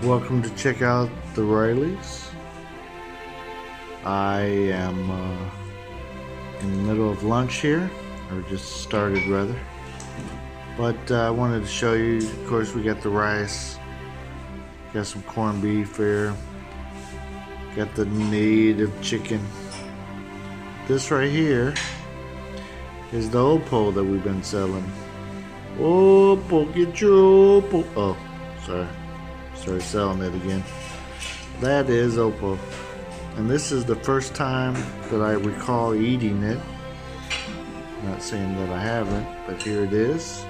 Welcome to check out the Rileys. I am in the middle of lunch here, or just started rather. But I wanted to show you, of course, we got the rice, got some corned beef here, got the native chicken. This right here is the opo that we've been selling. Opo, get your opo. Oh, sorry. Started selling it again. That is opo. And this is the first time that I recall eating it. Not saying that I haven't, but here it is.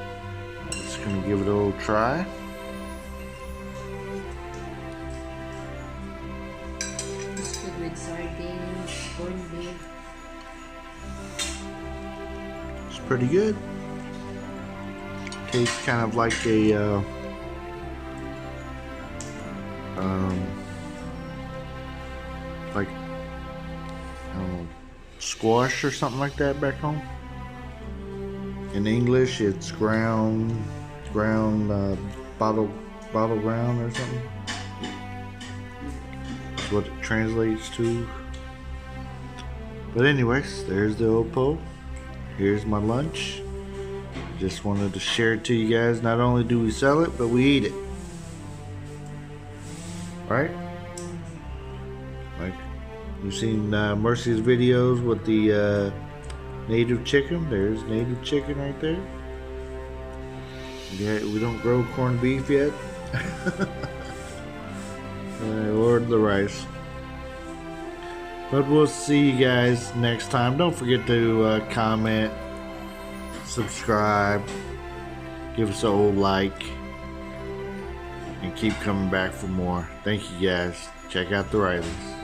I'm just going to give it a little try. It's good with sardines, corned beef. It's pretty good. Tastes kind of like a like, I don't know, squash or something like that back home. In English, it's ground bottle ground or something. That's what it translates to. But anyways, there's the opo. Here's my lunch. Just wanted to share it to you guys. Not only do we sell it, but we eat it. Right? Like, you've seen Mercy's videos with the native chicken. There's native chicken right there. Yeah, we don't grow corned beef yet. Or the rice. But we'll see you guys next time. Don't forget to comment, subscribe, give us a old like, and keep coming back for more. Thank you guys. Check out the Rileys.